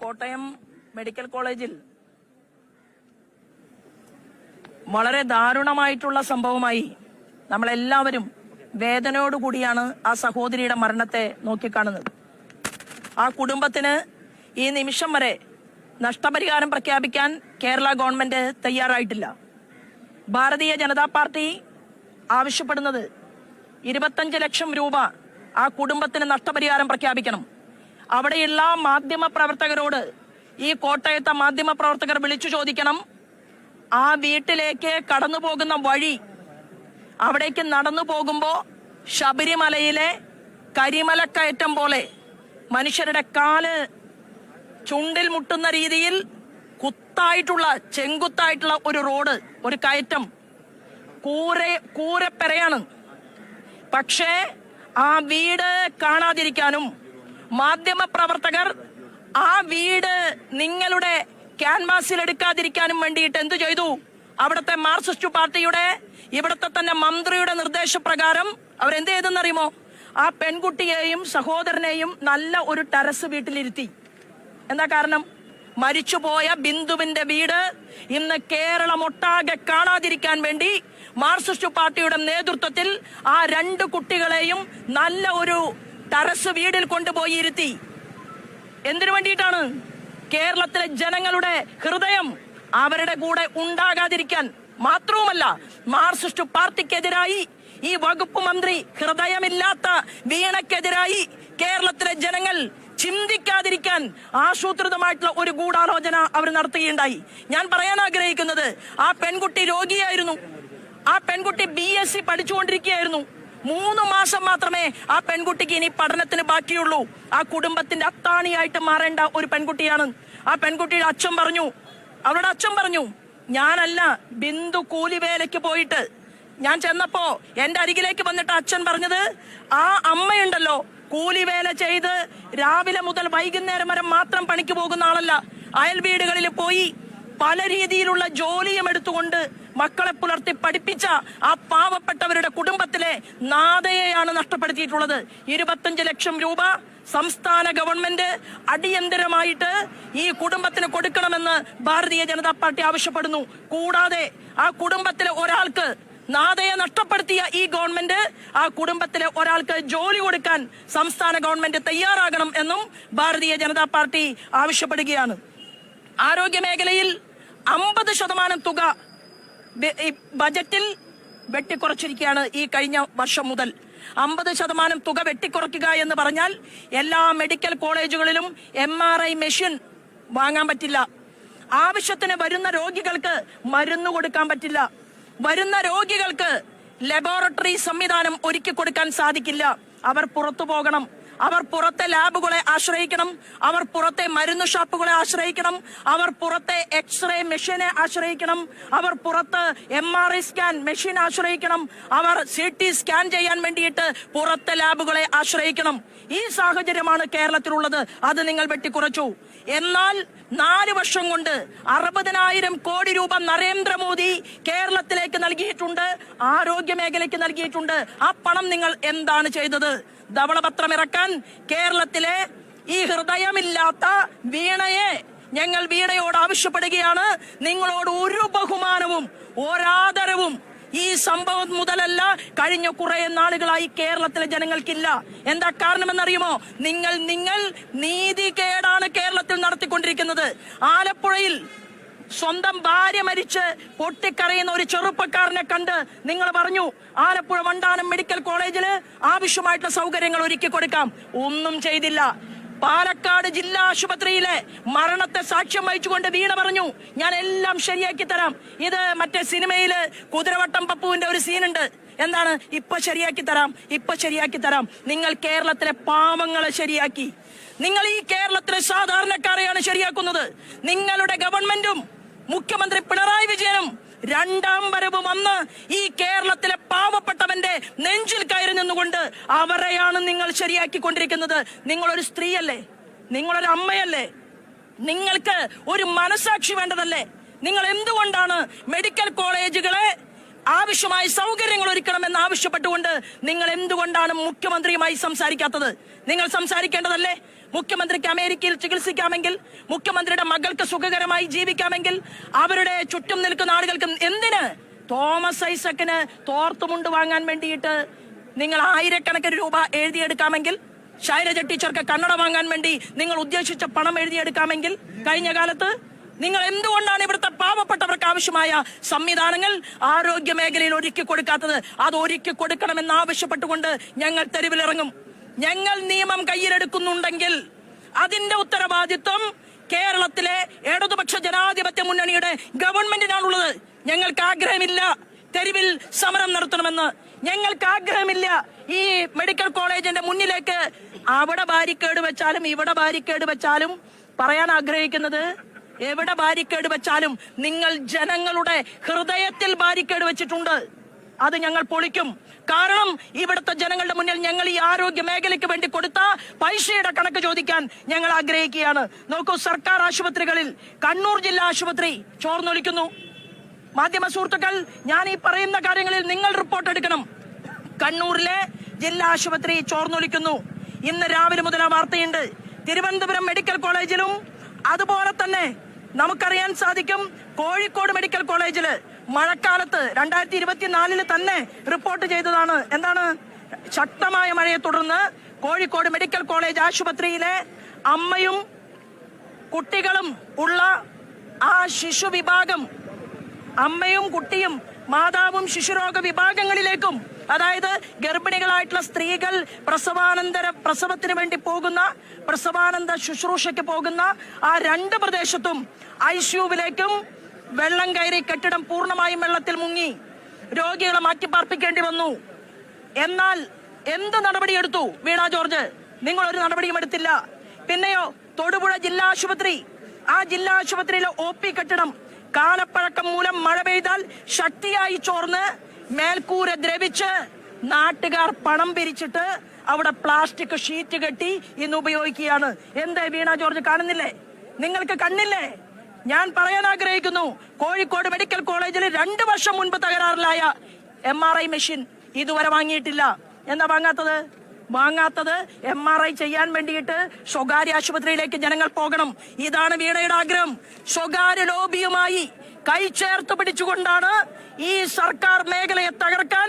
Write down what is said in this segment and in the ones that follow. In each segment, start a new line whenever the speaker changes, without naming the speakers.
Kottayam medical കോളേജിൽ വളരെ ദാരുണമായിട്ടുള്ള സംഭവമായി നമ്മളെല്ലാവരും വേദനയോടുകൂടിയാണ് ആ സഹോദരിയുടെ മരണത്തെ നോക്കിക്കാണുന്നത്. ആ കുടുംബത്തിന് ഈ നിമിഷം വരെ നഷ്ടപരിഹാരം പ്രഖ്യാപിക്കാൻ കേരള ഗവൺമെന്റ് തയ്യാറായിട്ടില്ല. ഭാരതീയ ജനതാ പാർട്ടി ആവശ്യപ്പെടുന്നത് 25 ലക്ഷം രൂപ ആ കുടുംബത്തിന് നഷ്ടപരിഹാരം പ്രഖ്യാപിക്കണം. അവിടെയുള്ള മാധ്യമ പ്രവർത്തകരോട് ഈ കോട്ടയത്തെ മാധ്യമ പ്രവർത്തകർ വിളിച്ചു ചോദിക്കണം, ആ വീട്ടിലേക്ക് കടന്നു പോകുന്ന വഴി, അവിടേക്ക് നടന്നു പോകുമ്പോ ശബരിമലയിലെ കരിമലക്കയറ്റം പോലെ മനുഷ്യരുടെ കാല് ചുണ്ടിൽ മുട്ടുന്ന രീതിയിൽ ചെങ്കുത്തായിട്ടുള്ള ഒരു റോഡ്, ഒരു കയറ്റം, കൂരപ്പെരയാണ്. പക്ഷേ ആ വീട് കാണാതിരിക്കാനും മാധ്യമ പ്രവർത്തകർ ആ വീട് നിങ്ങളുടെ ക്യാൻവാസിൽ എടുക്കാതിരിക്കാനും വേണ്ടിയിട്ട് എന്തു ചെയ്തു? അവിടുത്തെ മാർക്സിസ്റ്റ് പാർട്ടിയുടെ ഇവിടുത്തെ തന്നെ മന്ത്രിയുടെ നിർദ്ദേശപ്രകാരം അവരെന്ത് ചെയ്തെന്നറിയുമോ? ആ പെൺകുട്ടിയെയും സഹോദരനെയും നല്ല ഒരു ടെറസ് വീട്ടിലിരുത്തി. എന്താ കാരണം? മരിച്ചുപോയ ബിന്ദുവിന്റെ വീട് ഇന്ന് കേരളം ഒട്ടാകെ കാണാതിരിക്കാൻ വേണ്ടി മാർക്സിസ്റ്റ് പാർട്ടിയുടെ നേതൃത്വത്തിൽ ആ 2 കുട്ടികളെയും നല്ല ഒരു ടെറസ് വീടിൽ കൊണ്ടുപോയി ഇരുത്തി. എന്തിനു വേണ്ടിയിട്ടാണ്? കേരളത്തിലെ ജനങ്ങളുടെ ഹൃദയം അവരുടെ കൂടെ ഉണ്ടാകാതിരിക്കാൻ. മാത്രവുമല്ല, മാർക്സിസ്റ്റ് പാർട്ടിക്കെതിരായി ഈ വകുപ്പ് മന്ത്രി ഹൃദയമില്ലാത്ത വീണയ്ക്കെതിരായി കേരളത്തിലെ ജനങ്ങൾ ചിന്തിക്കാതിരിക്കാൻ ആസൂത്രിതമായിട്ടുള്ള ഒരു ഗൂഢാലോചന അവർ നടത്തുകയുണ്ടായി. ഞാൻ പറയാൻ ആഗ്രഹിക്കുന്നത്, ആ പെൺകുട്ടി രോഗിയായിരുന്നു. ആ പെൺകുട്ടി BSc പഠിച്ചുകൊണ്ടിരിക്കുകയായിരുന്നു. 3 മാസം മാത്രമേ ആ പെൺകുട്ടിക്ക് ഇനി പഠനത്തിന് ബാക്കിയുള്ളൂ. ആ കുടുംബത്തിന്റെ അത്താണിയായിട്ട് മാറേണ്ട ഒരു പെൺകുട്ടിയാണ്. ആ പെൺകുട്ടിയുടെ അച്ഛൻ പറഞ്ഞു, അവളുടെ അച്ഛൻ പറഞ്ഞു, ഞാനല്ല, ബിന്ദു കൂലിവേലയ്ക്ക് പോയിട്ട് ഞാൻ ചെന്നപ്പോ എന്റെ അരികിലേക്ക് വന്നിട്ട് അച്ഛൻ പറഞ്ഞത്, ആ അമ്മയുണ്ടല്ലോ കൂലിവേല ചെയ്ത് രാവിലെ മുതൽ വൈകുന്നേരം വരെ മാത്രം പണിക്ക് പോകുന്ന ആളല്ല. അയൽ വീടുകളിൽ പോയി പല രീതിയിലുള്ള ജോലിയും എടുത്തുകൊണ്ട് മക്കളെ പുലർത്തി പഠിപ്പിച്ച ആ പാവപ്പെട്ടവരുടെ കുടുംബത്തിലെ നാഥയെയാണ് നഷ്ടപ്പെടുത്തിയിട്ടുള്ളത്. 25 ലക്ഷം രൂപ സംസ്ഥാന ഗവൺമെന്റ് അടിയന്തരമായിട്ട് ഈ കുടുംബത്തിന് കൊടുക്കണമെന്ന് ഭാരതീയ ജനതാ പാർട്ടി ആവശ്യപ്പെടുന്നു. കൂടാതെ ആ കുടുംബത്തിലെ ഒരാൾക്ക്, നാഥയെ നഷ്ടപ്പെടുത്തിയ ഈ ഗവൺമെന്റ് ആ കുടുംബത്തിലെ ഒരാൾക്ക് ജോലി കൊടുക്കാൻ സംസ്ഥാന ഗവൺമെന്റ് തയ്യാറാകണം എന്നും ഭാരതീയ ജനതാ പാർട്ടി ആവശ്യപ്പെടുകയാണ്. ആരോഗ്യ മേഖലയിൽ 50% തുക ബജറ്റിൽ വെട്ടിക്കുറച്ചിരിക്കുകയാണ്. ഈ കഴിഞ്ഞ വർഷം മുതൽ 50% തുക വെട്ടിക്കുറയ്ക്കുക എന്ന് പറഞ്ഞാൽ എല്ലാ മെഡിക്കൽ കോളേജുകളിലും MRI മെഷീൻ വാങ്ങാൻ പറ്റില്ല. ആവശ്യത്തിന് വരുന്ന രോഗികൾക്ക് മരുന്ന് കൊടുക്കാൻ പറ്റില്ല. വരുന്ന രോഗികൾക്ക് ലബോറട്ടറി സംവിധാനം ഒരുക്കി കൊടുക്കാൻ സാധിക്കില്ല. അവർ പുറത്തു പോകണം. അവർ പുറത്തെ ലാബുകളെ ആശ്രയിക്കണം. അവർ പുറത്തെ മരുന്ന് ഷോപ്പുകളെ ആശ്രയിക്കണം. അവർ പുറത്തെ എക്സ്റേ മെഷീനെ ആശ്രയിക്കണം. അവർ പുറത്ത് MRI സ്കാൻ മെഷീൻ ആശ്രയിക്കണം. അവർ CT സ്കാൻ ചെയ്യാൻ വേണ്ടിയിട്ട് പുറത്തെ ലാബുകളെ ആശ്രയിക്കണം. ഈ സാഹചര്യമാണ് കേരളത്തിലുള്ളത്. അത് നിങ്ങൾ വെട്ടിക്കുറച്ചു. എന്നാൽ 4 വർഷം കൊണ്ട് 60,000 കോടി രൂപ നരേന്ദ്രമോദി കേരളത്തിലേക്ക് നൽകിയിട്ടുണ്ട്, ആരോഗ്യ മേഖലയ്ക്ക് നൽകിയിട്ടുണ്ട്. ആ പണം നിങ്ങൾ എന്താണ് ചെയ്തത്? ധവളപത്രം ഇറക്കാൻ കേരളത്തിലെ ഈ ഹൃദയമില്ലാത്ത വീണയെ ഞങ്ങൾ വീണയോട് ആവശ്യപ്പെടുകയാണ്. നിങ്ങളോട് ഒരു ബഹുമാനവും ഒരാദരവും ഈ സംഭവം മുതലല്ല, കഴിഞ്ഞ കുറെ നാളുകളായി കേരളത്തിലെ ജനങ്ങൾക്കില്ല. എന്താ കാരണമെന്നറിയുമോ? നിങ്ങൾ നീതികേടാണ് കേരളത്തിൽ നടത്തിക്കൊണ്ടിരിക്കുന്നത്. ആലപ്പുഴയിൽ സ്വന്തം ഭാര്യ മരിച്ച് പൊട്ടിക്കരയുന്ന ഒരു ചെറുപ്പക്കാരനെ കണ്ട് നിങ്ങൾ പറഞ്ഞു, ആലപ്പുഴ വണ്ടാനം മെഡിക്കൽ കോളേജില് ആവശ്യമായിട്ടുള്ള സൗകര്യങ്ങൾ ഒരുക്കി കൊടുക്കാം. ഒന്നും ചെയ്തില്ല. പാലക്കാട് ജില്ലാ ആശുപത്രിയിലെ മരണത്തെ സാക്ഷ്യം വഹിച്ചുകൊണ്ട് വീണ പറഞ്ഞു, ഞാൻ എല്ലാം ശരിയാക്കി തരാം. ഇത് മറ്റേ സിനിമയില് കുതിരവട്ടം പപ്പുവിന്റെ ഒരു സീനുണ്ട്. എന്താണ്? ഇപ്പൊ ശരിയാക്കി തരാം. നിങ്ങൾ കേരളത്തിലെ പാവങ്ങളെ ശരിയാക്കി. നിങ്ങൾ ഈ കേരളത്തിലെ സാധാരണക്കാരെയാണ് ശരിയാക്കുന്നത്. നിങ്ങളുടെ ഗവൺമെന്റും മുഖ്യമന്ത്രി പിണറായി വിജയനും 2ാം വരവ് വന്ന് ഈ കേരളത്തിലെ പാവപ്പെട്ടവന്റെ നെഞ്ചിൽ കയറി നിന്നുകൊണ്ട് അവരെയാണ് നിങ്ങൾ ശരിയാക്കിക്കൊണ്ടിരിക്കുന്നത്. നിങ്ങളൊരു സ്ത്രീയല്ലേ? നിങ്ങളൊരു അമ്മയല്ലേ? നിങ്ങൾക്ക് ഒരു മനസാക്ഷി വേണ്ടതല്ലേ? നിങ്ങൾ എന്തുകൊണ്ടാണ് മെഡിക്കൽ കോളേജുകളെ ആവശ്യമായ സൗകര്യങ്ങൾ ഒരുക്കണമെന്ന് ആവശ്യപ്പെട്ടുകൊണ്ട് നിങ്ങൾ എന്തുകൊണ്ടാണ് മുഖ്യമന്ത്രിയുമായി സംസാരിക്കാത്തത്? നിങ്ങൾ സംസാരിക്കേണ്ടതല്ലേ? മുഖ്യമന്ത്രിക്ക് അമേരിക്കയിൽ ചികിത്സിക്കാമെങ്കിൽ, മുഖ്യമന്ത്രിയുടെ മകൾക്ക് സുഖകരമായി ജീവിക്കാമെങ്കിൽ, അവരുടെ ചുറ്റും നിൽക്കുന്ന ആളുകൾക്ക് എന്തിന് തോമസ് ഐസക്കിന് തോർത്തുമുണ്ട് വാങ്ങാൻ വേണ്ടിയിട്ട് നിങ്ങൾ ആയിരക്കണക്കിന് രൂപ എഴുതിയെടുക്കാമെങ്കിൽ, ശൈലജ ടീച്ചർക്ക് കന്നഡ വാങ്ങാൻ വേണ്ടി നിങ്ങൾ ഉദ്ദേശിച്ച പണം എഴുതിയെടുക്കാമെങ്കിൽ, കഴിഞ്ഞ കാലത്ത് നിങ്ങൾ എന്തുകൊണ്ടാണ് ഇവിടുത്തെ പാവപ്പെട്ടവർക്ക് ആവശ്യമായ സംവിധാനങ്ങൾ ആരോഗ്യ മേഖലയിൽ ഒരുക്കി കൊടുക്കാത്തത്? അത് ഒരുക്കി കൊടുക്കണമെന്ന് ആവശ്യപ്പെട്ടുകൊണ്ട് ഞങ്ങൾ തെരുവിലിറങ്ങും. ഞങ്ങൾ നിയമം കയ്യിലെടുക്കുന്നുണ്ടെങ്കിൽ അതിന്റെ ഉത്തരവാദിത്വം കേരളത്തിലെ ഇടതുപക്ഷ ജനാധിപത്യ മുന്നണിയുടെ ഗവൺമെന്റിനാണുള്ളത്. ഞങ്ങൾക്ക് ആഗ്രഹമില്ല തെരുവിൽ സമരം നടത്തണമെന്ന്. ഞങ്ങൾക്ക് ആഗ്രഹമില്ല ഈ മെഡിക്കൽ കോളേജിന്റെ മുന്നിലേക്ക് അവിടെ ബാരിക്കേഡ് വെച്ചാലും ഇവിടെ ബാരിക്കേഡ് വെച്ചാലും പറയാൻ ആഗ്രഹിക്കുന്നത്, എവിടെ ബാരിക്കേഡ് വെച്ചാലും നിങ്ങൾ ജനങ്ങളുടെ ഹൃദയത്തിൽ ബാരിക്കേഡ് വെച്ചിട്ടുണ്ട്. അത് ഞങ്ങൾ പൊളിക്കും. കാരണം ഇവിടുത്തെ ജനങ്ങളുടെ മുന്നിൽ ഞങ്ങൾ ഈ ആരോഗ്യ മേഖലയ്ക്ക് വേണ്ടി കൊടുത്ത പൈസയുടെ കണക്ക് ചോദിക്കാൻ ഞങ്ങൾ ആഗ്രഹിക്കുകയാണ്. നോക്കൂ, സർക്കാർ ആശുപത്രികളിൽ കണ്ണൂർ ജില്ലാ ആശുപത്രി ചോർന്നൊലിക്കുന്നു. മാധ്യമ സുഹൃത്തുക്കൾ, ഞാൻ ഈ പറയുന്ന കാര്യങ്ങളിൽ നിങ്ങൾ റിപ്പോർട്ട് എടുക്കണം. കണ്ണൂരിലെ ജില്ലാ ആശുപത്രി ചോർന്നൊലിക്കുന്നു. ഇന്ന് രാവിലെ മുതൽ ആ വാർത്തയുണ്ട്. തിരുവനന്തപുരം മെഡിക്കൽ കോളേജിലും അതുപോലെ തന്നെ നമുക്കറിയാൻ സാധിക്കും കോഴിക്കോട് മെഡിക്കൽ കോളേജില് മഴക്കാലത്ത് 2024 തന്നെ റിപ്പോർട്ട് ചെയ്തതാണ്. എന്താണ്? ശക്തമായ മഴയെ തുടർന്ന് കോഴിക്കോട് മെഡിക്കൽ കോളേജ് ആശുപത്രിയിലെ അമ്മയും കുട്ടികളും ഉള്ള ആ ശിശു വിഭാഗം, അമ്മയും കുട്ടിയും മാതാവും ശിശുരോഗ വിഭാഗങ്ങളിലേക്കും, അതായത് ഗർഭിണികളായിട്ടുള്ള സ്ത്രീകൾ പ്രസവത്തിന് വേണ്ടി പോകുന്ന, പ്രസവാനന്തര ശുശ്രൂഷയ്ക്ക് പോകുന്ന ആ 2 പ്രദേശത്തും ICUവിലേക്കും വെള്ളം കയറി കെട്ടിടം പൂർണ്ണമായും വെള്ളത്തിൽ മുങ്ങി. രോഗികളെ മാറ്റിപ്പാർപ്പിക്കേണ്ടി വന്നു. എന്നാൽ എന്ത് നടപടിയെടുത്തു വീണ ജോർജ്? നിങ്ങളൊരു നടപടിയും എടുത്തില്ല. പിന്നെയോ തൊടുപുഴ ജില്ലാ ആശുപത്രി, ആ ജില്ലാ ആശുപത്രിയിലെ OP കെട്ടിടം കാലപ്പഴക്കം മൂലം മഴ പെയ്താൽ ശക്തിയായി ചോർന്ന് മേൽക്കൂര ദ്രവിച്ച് നാട്ടുകാർ പണം പിരിച്ചിട്ട് അവിടെ പ്ലാസ്റ്റിക് ഷീറ്റ് കെട്ടി ഇന്ന് ഉപയോഗിക്കുകയാണ്. എന്തേ വീണ ജോർജ് കാണുന്നില്ലേ? നിങ്ങൾക്ക് കണ്ണില്ലേ? ഞാൻ പറയാൻ ആഗ്രഹിക്കുന്നു, കോഴിക്കോട് മെഡിക്കൽ കോളേജിൽ 2 വർഷം മുൻപ് തകരാറിലായ MRI മെഷീൻ ഇതുവരെ വാങ്ങിയിട്ടില്ല. എന്താ വാങ്ങാത്തത്? MRI ചെയ്യാൻ വേണ്ടിയിട്ട് സ്വകാര്യ ആശുപത്രിയിലേക്ക് ജനങ്ങൾ പോകണം. ഇതാണ് വീണയുടെ ആഗ്രഹം. സ്വകാര്യ ലോബിയുമായി കൈ ചേർത്ത് പിടിച്ചുകൊണ്ടാണ് ഈ സർക്കാർ മേഖലയെ തകർക്കാൻ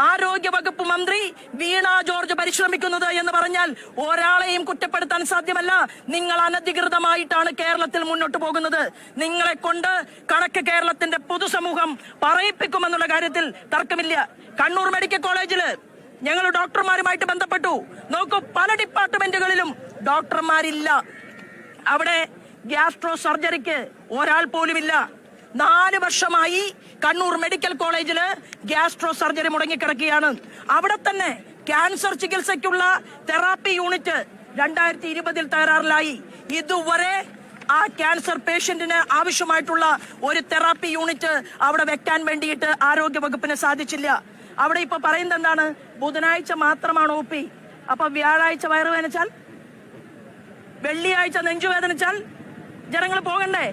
ആരോഗ്യ വകുപ്പ് മന്ത്രി വീണ ജോർജ് പരിശ്രമിക്കുന്നത് എന്ന് പറഞ്ഞാൽ ഒരാളെയും കുറ്റപ്പെടുത്താൻ സാധ്യമല്ല. നിങ്ങൾ അനധികൃതമായിട്ടാണ് കേരളത്തിൽ മുന്നോട്ട് പോകുന്നത്. നിങ്ങളെ കൊണ്ട് കണക്ക് കേരളത്തിന്റെ പൊതുസമൂഹം പറയിപ്പിക്കുമെന്നുള്ള കാര്യത്തിൽ തർക്കമില്ല. കണ്ണൂർ മെഡിക്കൽ കോളേജില് ഞങ്ങൾ ഡോക്ടർമാരുമായിട്ട് ബന്ധപ്പെട്ടു. നോക്കൂ, പല ഡിപ്പാർട്ട്മെന്റുകളിലും ഡോക്ടർമാരില്ല. അവിടെ ഗ്യാസ്ട്രോ സർജറിക്ക് ഒരാൾ പോലുമില്ല. 4 വർഷമായി കണ്ണൂർ മെഡിക്കൽ കോളേജില് ഗ്യാസ്ട്രോ സർജറി മുടങ്ങിക്കിടക്കുകയാണ്. അവിടെ തന്നെ ക്യാൻസർ ചികിത്സയ്ക്കുള്ള തെറാപ്പി യൂണിറ്റ് 2020 തകരാറിലായി. ഇതുവരെ ആ ക്യാൻസർ പേഷ്യന്റിന് ആവശ്യമായിട്ടുള്ള ഒരു തെറാപ്പി യൂണിറ്റ് അവിടെ വെക്കാൻ വേണ്ടിയിട്ട് ആരോഗ്യ വകുപ്പിന് സാധിച്ചില്ല. അവിടെ ഇപ്പൊ പറയുന്നത് എന്താണ്? ബുധനാഴ്ച മാത്രമാണ് OP. അപ്പൊ വ്യാഴാഴ്ച വയറുവേദനിച്ചാൽ, വെള്ളിയാഴ്ച നെഞ്ചുവേദനിച്ചാൽ ജനങ്ങൾ പോകണ്ടേ?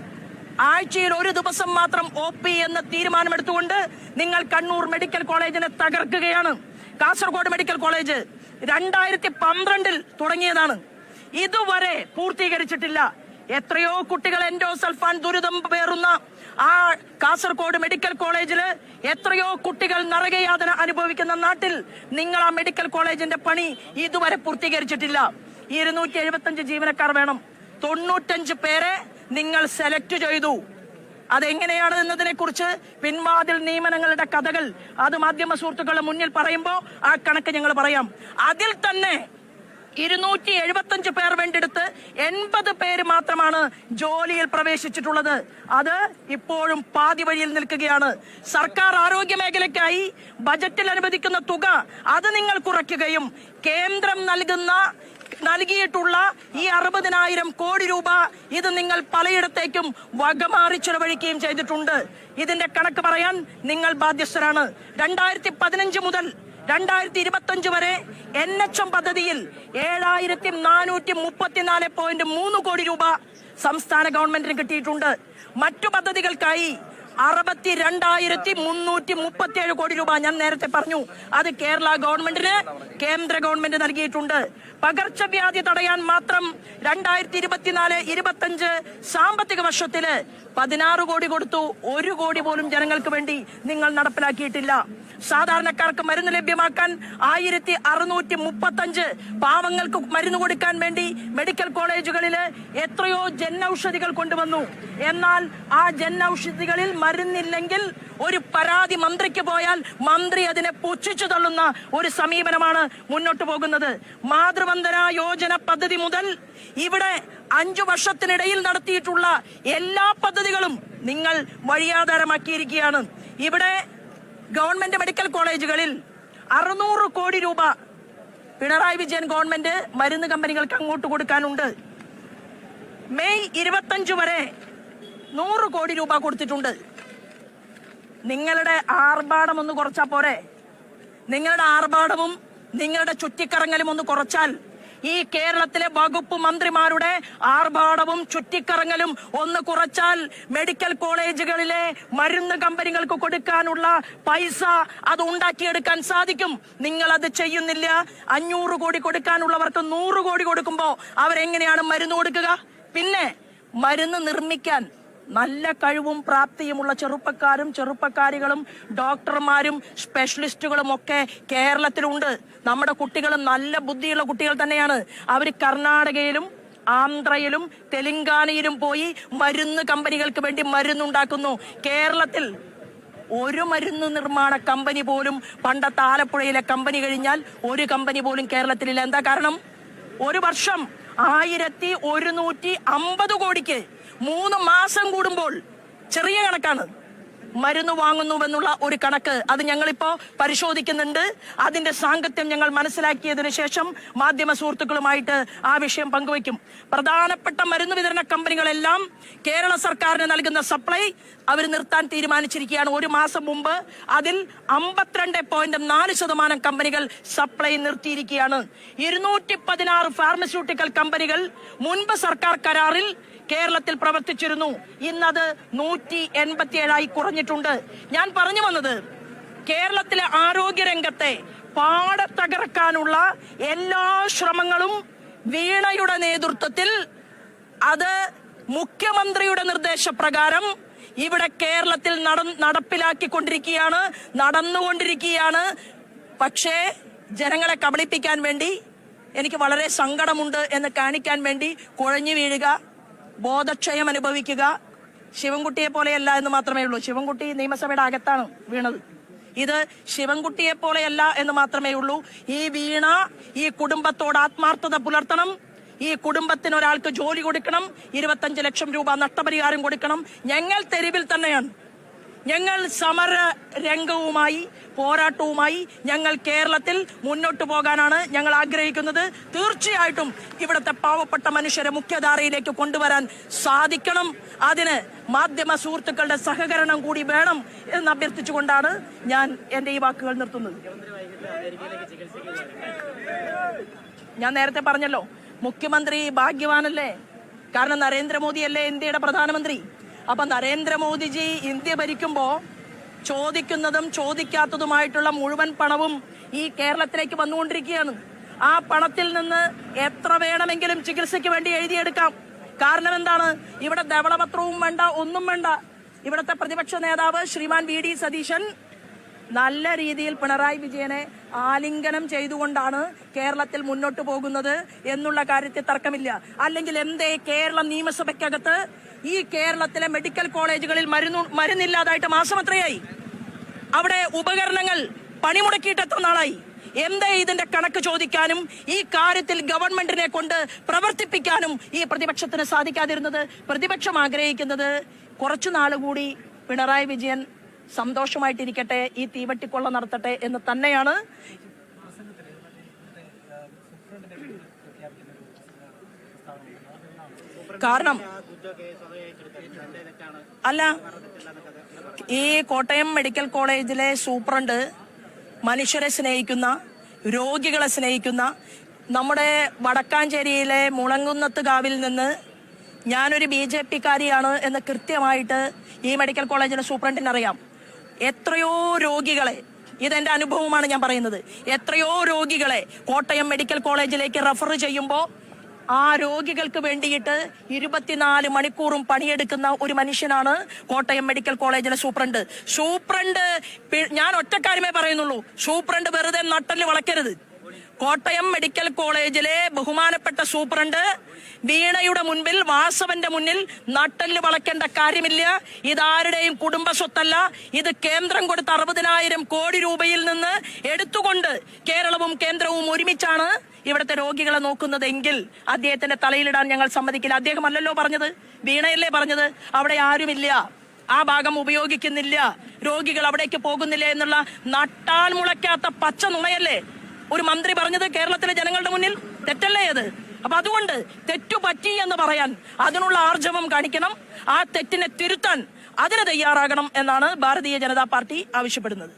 ആഴ്ചയിൽ 1 ദിവസം മാത്രം OP എന്ന തീരുമാനമെടുത്തുകൊണ്ട് നിങ്ങൾ കണ്ണൂർ മെഡിക്കൽ കോളേജിനെ തകർക്കുകയാണ്. കാസർഗോഡ് മെഡിക്കൽ കോളേജ് 2012 തുടങ്ങിയതാണ്, ഇതുവരെ പൂർത്തീകരിച്ചിട്ടില്ല. എത്രയോ കുട്ടികൾ എൻഡോസൾഫാൻ ദുരിതം പേറുന്ന ആ കാസർഗോഡ് മെഡിക്കൽ കോളേജില് എത്രയോ കുട്ടികൾ നരകയാതന അനുഭവിക്കുന്ന നാട്ടിൽ നിങ്ങൾ ആ മെഡിക്കൽ കോളേജിന്റെ പണി ഇതുവരെ പൂർത്തീകരിച്ചിട്ടില്ല. 275 ജീവനക്കാർ വേണം. 95 പേരെ നിങ്ങൾ സെലക്ട് ചെയ്തു. അതെങ്ങനെയാണ് എന്നതിനെ കുറിച്ച് പിൻവാതിൽ നിയമനങ്ങളുടെ കഥകൾ അത് മാധ്യമ സുഹൃത്തുക്കളുടെ മുന്നിൽ പറയുമ്പോൾ ആ കണക്ക് ഞങ്ങൾ പറയാം. അതിൽ തന്നെ 275 പേർ വേണ്ടെടുത്ത് 80 പേര് മാത്രമാണ് ജോലിയിൽ പ്രവേശിച്ചിട്ടുള്ളത്. അത് ഇപ്പോഴും പാതി വഴിയിൽ നിൽക്കുകയാണ്. സർക്കാർ ആരോഗ്യ മേഖലയ്ക്കായി ബജറ്റിൽ അനുവദിക്കുന്ന തുക അത് നിങ്ങൾ കുറയ്ക്കുകയും കേന്ദ്രം നൽകിയിട്ടുള്ള ഈ 60,000 കോടി രൂപ ഇത് നിങ്ങൾ പലയിടത്തേക്കും വകമാറി ചെലവഴിക്കുകയും ചെയ്തിട്ടുണ്ട്. ഇതിന്റെ കണക്ക് പറയാൻ നിങ്ങൾ ബാധ്യസ്ഥരാണ്. 2015 മുതൽ 2025 വരെ NHM പദ്ധതിയിൽ 7434.3 കോടി രൂപ സംസ്ഥാന ഗവൺമെന്റിന് കിട്ടിയിട്ടുണ്ട്. മറ്റു പദ്ധതികൾക്കായി 62,337 കോടി രൂപ ഞാൻ നേരത്തെ പറഞ്ഞു. അത് കേരള ഗവൺമെന്റിന് കേന്ദ്ര ഗവൺമെന്റ് നൽകിയിട്ടുണ്ട്. പകർച്ചവ്യാധി തടയാൻ മാത്രം 2024-25 സാമ്പത്തിക വർഷത്തില് 16 കോടി കൊടുത്തു. 1 കോടി പോലും ജനങ്ങൾക്ക് വേണ്ടി നിങ്ങൾ നടപ്പിലാക്കിയിട്ടില്ല. സാധാരണക്കാർക്ക് മരുന്ന് ലഭ്യമാക്കാൻ 1635 പാവങ്ങൾക്ക് മരുന്ന് കൊടുക്കാൻ വേണ്ടി മെഡിക്കൽ കോളേജുകളില് എത്രയോ ജനൌഷധികൾ കൊണ്ടുവന്നു. എന്നാൽ ആ ജനൌഷധികളിൽ മരുന്നില്ലെങ്കിൽ ഒരു പരാതി മന്ത്രിക്ക് പോയാൽ മന്ത്രി അതിനെ പുച്ഛിച്ചു തള്ളുന്ന ഒരു സമീപനമാണ് മുന്നോട്ട് പോകുന്നത്. മാതൃവന്ദന യോജന പദ്ധതി മുതൽ ഇവിടെ 5 വർഷത്തിനിടയിൽ നടത്തിയിട്ടുള്ള എല്ലാ പദ്ധതികളും നിങ്ങൾ വഴിയാധാരമാക്കിയിരിക്കുകയാണ്. ഇവിടെ ഗവൺമെന്റ് മെഡിക്കൽ കോളേജുകളിൽ 600 കോടി രൂപ പിണറായി വിജയൻ ഗവൺമെന്റ് മരുന്ന് കമ്പനികൾക്ക് അങ്ങോട്ട് കൊടുക്കാനുണ്ട്. മെയ് 25 വരെ 100 കോടി രൂപ കൊടുത്തിട്ടുണ്ട്. നിങ്ങളുടെ ആർഭാടം ഒന്ന് കുറച്ചാ പോരെ? നിങ്ങളുടെ ആർഭാടവും നിങ്ങളുടെ ചുറ്റിക്കറങ്ങലും ഒന്ന് കുറച്ചാൽ ഈ കേരളത്തിലെ വകുപ്പ് മന്ത്രിമാരുടെ ആർഭാടവും ചുറ്റിക്കറങ്ങലും ഒന്ന് കുറച്ചാൽ മെഡിക്കൽ കോളേജുകളിലെ മരുന്ന് കമ്പനികൾക്ക് കൊടുക്കാനുള്ള പൈസ അത് ഉണ്ടാക്കിയെടുക്കാൻ സാധിക്കും. നിങ്ങൾ അത് ചെയ്യുന്നില്ല. 500 കോടി കൊടുക്കാനുള്ളവർക്ക് 100 കോടി കൊടുക്കുമ്പോ അവരെങ്ങനെയാണ് മരുന്ന് കൊടുക്കുക? പിന്നെ മരുന്ന് നിർമ്മിക്കാൻ നല്ല കഴിവും പ്രാപ്തിയുമുള്ള ചെറുപ്പക്കാരികളും ഡോക്ടർമാരും സ്പെഷ്യലിസ്റ്റുകളും ഒക്കെ കേരളത്തിലുണ്ട്. നമ്മുടെ കുട്ടികളും നല്ല ബുദ്ധിയുള്ള കുട്ടികൾ തന്നെയാണ്. അവർ കർണാടകയിലും ആന്ധ്രയിലും തെലങ്കാനയിലും പോയി മരുന്ന് കമ്പനികൾക്ക് വേണ്ടി മരുന്നുണ്ടാക്കുന്നു. കേരളത്തിൽ ഒരു മരുന്ന് നിർമ്മാണ കമ്പനി പോലും, പണ്ടത്തെ ആലപ്പുഴയിലെ കമ്പനി കഴിഞ്ഞാൽ ഒരു കമ്പനി പോലും കേരളത്തിലില്ല. എന്താ കാരണം? ഒരു വർഷം 1150 കോടിക്ക് 3 മാസം കൂടുമ്പോൾ, ചെറിയ കണക്കാണ്, മരുന്ന് വാങ്ങുന്നുവെന്നുള്ള ഒരു കണക്ക്. അത് ഞങ്ങളിപ്പോ പരിശോധിക്കുന്നുണ്ട്. അതിന്റെ സാങ്കത്യം ഞങ്ങൾ മനസ്സിലാക്കിയതിനു ശേഷം മാധ്യമ സുഹൃത്തുക്കളുമായിട്ട് ആ വിഷയം പങ്കുവയ്ക്കും. പ്രധാനപ്പെട്ട മരുന്ന് വിതരണ കമ്പനികളെല്ലാം കേരള സർക്കാരിന് നൽകുന്ന സപ്ലൈ അവർ നിർത്താൻ തീരുമാനിച്ചിരിക്കുകയാണ്. 1 മാസം മുമ്പ് അതിൽ 52.4% കമ്പനികൾ സപ്ലൈ നിർത്തിയിരിക്കുകയാണ്. 216 ഫാർമസ്യൂട്ടിക്കൽ കമ്പനികൾ മുൻപ് സർക്കാർ കരാറിൽ കേരളത്തിൽ പ്രവർത്തിച്ചിരുന്നു. ഇന്നത് 187 കുറഞ്ഞിട്ടുണ്ട്. ഞാൻ പറഞ്ഞു വന്നത്, കേരളത്തിലെ ആരോഗ്യരംഗത്തെ പാടത്തകർക്കാനുള്ള എല്ലാ ശ്രമങ്ങളും വീണയുടെ നേതൃത്വത്തിൽ, അത് മുഖ്യമന്ത്രിയുടെ നിർദ്ദേശപ്രകാരം ഇവിടെ കേരളത്തിൽ നടന്നുകൊണ്ടിരിക്കുകയാണ്. പക്ഷേ ജനങ്ങളെ കബളിപ്പിക്കാൻ വേണ്ടി, എനിക്ക് വളരെ സങ്കടമുണ്ട് എന്ന് കാണിക്കാൻ വേണ്ടി കുഴഞ്ഞു വീഴുക, ബോധക്ഷയം അനുഭവിക്കുക. ശിവൻകുട്ടിയെ പോലെയല്ല എന്ന് മാത്രമേ ഉള്ളൂ. ശിവൻകുട്ടി നിയമസഭയുടെ അകത്താണ് വീണത്. ഇത് ശിവൻകുട്ടിയെ പോലെയല്ല എന്ന് മാത്രമേ ഉള്ളൂ. ഈ വീണ ഈ കുടുംബത്തോട് ആത്മാർത്ഥത പുലർത്തണം. ഈ കുടുംബത്തിന് ഒരാൾക്ക് ജോലി കൊടുക്കണം, 25 ലക്ഷം രൂപ നഷ്ടപരിഹാരം കൊടുക്കണം. ഞങ്ങൾ തെരുവിൽ തന്നെയാണ്. ഞങ്ങൾ സമര രംഗവുമായി, പോരാട്ടവുമായി ഞങ്ങൾ കേരളത്തിൽ മുന്നോട്ട് പോകാനാണ് ഞങ്ങൾ ആഗ്രഹിക്കുന്നത്. തീർച്ചയായിട്ടും ഇവിടുത്തെ പാവപ്പെട്ട മനുഷ്യരെ മുഖ്യധാരയിലേക്ക് കൊണ്ടുവരാൻ സാധിക്കണം. അതിന് മാധ്യമ സുഹൃത്തുക്കളുടെ സഹകരണം കൂടി വേണം എന്ന് അഭ്യർത്ഥിച്ചുകൊണ്ടാണ് ഞാൻ എന്റെ ഈ വാക്കുകൾ നിർത്തുന്നത്. ഞാൻ നേരത്തെ പറഞ്ഞല്ലോ, മുഖ്യമന്ത്രി ഭാഗ്യവാനല്ലേ? കാരണം നരേന്ദ്രമോദിയല്ലേ ഇന്ത്യയുടെ പ്രധാനമന്ത്രി. അപ്പൊ നരേന്ദ്രമോദിജി ഇന്ത്യ ഭരിക്കുമ്പോ ചോദിക്കുന്നതും ചോദിക്കാത്തതുമായിട്ടുള്ള മുഴുവൻ പണവും ഈ കേരളത്തിലേക്ക് വന്നുകൊണ്ടിരിക്കുകയാണ്. ആ പണത്തിൽ നിന്ന് എത്ര വേണമെങ്കിലും ചികിത്സയ്ക്ക് വേണ്ടി എഴുതിയെടുക്കാം. കാരണം എന്താണ്? ഇവിടെ ധവളപത്രവും വേണ്ട, ഒന്നും വേണ്ട. ഇവിടുത്തെ പ്രതിപക്ഷ നേതാവ് ശ്രീമാൻ വി ഡി സതീശൻ നല്ല രീതിയിൽ പിണറായി വിജയനെ ആലിംഗനം ചെയ്തുകൊണ്ടാണ് കേരളത്തിൽ മുന്നോട്ട് പോകുന്നത് എന്നുള്ള കാര്യത്തിൽ തർക്കമില്ല. അല്ലെങ്കിൽ എന്തേ കേരള നിയമസഭയ്ക്കകത്ത് ഈ കേരളത്തിലെ മെഡിക്കൽ കോളേജുകളിൽ മരുന്നില്ലാതായിട്ട് മാസം എത്രയായി? അവിടെ ഉപകരണങ്ങൾ പണിമുടക്കിയിട്ട് എത്ര നാളായി? എന്തേ ഇതിന്റെ കണക്ക് ചോദിക്കാനും ഈ കാര്യത്തിൽ ഗവൺമെന്റിനെ കൊണ്ട് പ്രവർത്തിപ്പിക്കാനും ഈ പ്രതിപക്ഷത്തിന് സാധിക്കാതിരുന്നത്? പ്രതിപക്ഷം ആഗ്രഹിക്കുന്നത് കുറച്ചു നാളുകൂടി പിണറായി വിജയൻ സന്തോഷമായിട്ടിരിക്കട്ടെ, ഈ തീവട്ടിക്കൊള്ള നടത്തട്ടെ എന്ന് തന്നെയാണ്. കാരണം അല്ല, ഈ കോട്ടയം മെഡിക്കൽ കോളേജിലെ സൂപ്രണ്ട് മനുഷ്യരെ സ്നേഹിക്കുന്ന, രോഗികളെ സ്നേഹിക്കുന്ന, നമ്മുടെ വടക്കാഞ്ചേരിയിലെ മുളങ്കുന്നത്ത് കാവിൽ നിന്ന് ഞാനൊരു BJP കാരിയാണ് എന്ന് കൃത്യമായിട്ട് ഈ മെഡിക്കൽ കോളേജിലെ സൂപ്രണ്ടിന് അറിയാം എത്രയോ രോഗികളെ, ഇതെന്റെ അനുഭവമാണ് ഞാൻ പറയുന്നത്, എത്രയോ രോഗികളെ കോട്ടയം മെഡിക്കൽ കോളേജിലേക്ക് റെഫർ ചെയ്യുമ്പോൾ ആ രോഗികൾക്ക് വേണ്ടിയിട്ട് 24 മണിക്കൂറും പണിയെടുക്കുന്ന ഒരു മനുഷ്യനാണ് കോട്ടയം മെഡിക്കൽ കോളേജിലെ സൂപ്രണ്ട്. ഞാൻ ഒറ്റക്കാര്യമേ പറയുന്നുള്ളൂ, സൂപ്രണ്ട് വെറുതെ നട്ടല് വളയ്ക്കരുത്. കോട്ടയം മെഡിക്കൽ കോളേജിലെ ബഹുമാനപ്പെട്ട സൂപ്രണ്ട് വീണയുടെ മുൻപിൽ, വാസവന്റെ മുന്നിൽ നട്ടല് വളയ്ക്കേണ്ട കാര്യമില്ല. ഇതാരുടെയും കുടുംബ സ്വത്തല്ല. ഇത് കേന്ദ്രം കൊടുത്ത 60,000 കോടി രൂപയിൽ നിന്ന് എടുത്തുകൊണ്ട് കേരളവും കേന്ദ്രവും ഒരുമിച്ചാണ് ഇവിടുത്തെ രോഗികളെ നോക്കുന്നതെങ്കിൽ അദ്ദേഹത്തിന്റെ തലയിലിടാൻ ഞങ്ങൾ സമ്മതിക്കില്ല. അദ്ദേഹമല്ലല്ലോ പറഞ്ഞത്, വീണയല്ലേ പറഞ്ഞത് അവിടെ ആരുമില്ല, ആ ഭാഗം ഉപയോഗിക്കുന്നില്ല, രോഗികൾ അവിടേക്ക് പോകുന്നില്ല എന്നുള്ള നട്ടാൽ മുളയ്ക്കാത്ത പച്ച നുണയല്ലേ ഒരു മന്ത്രി പറഞ്ഞത് കേരളത്തിലെ ജനങ്ങളുടെ മുന്നിൽ? തെറ്റല്ലേ അത്? അപ്പൊ അതുകൊണ്ട് തെറ്റുപറ്റി എന്ന് പറയാൻ അതിനുള്ള ആർജവം കാണിക്കണം, ആ തെറ്റിനെ തിരുത്താൻ അതിന് തയ്യാറാകണം എന്നാണ് ഭാരതീയ ജനതാ പാർട്ടി ആവശ്യപ്പെടുന്നത്.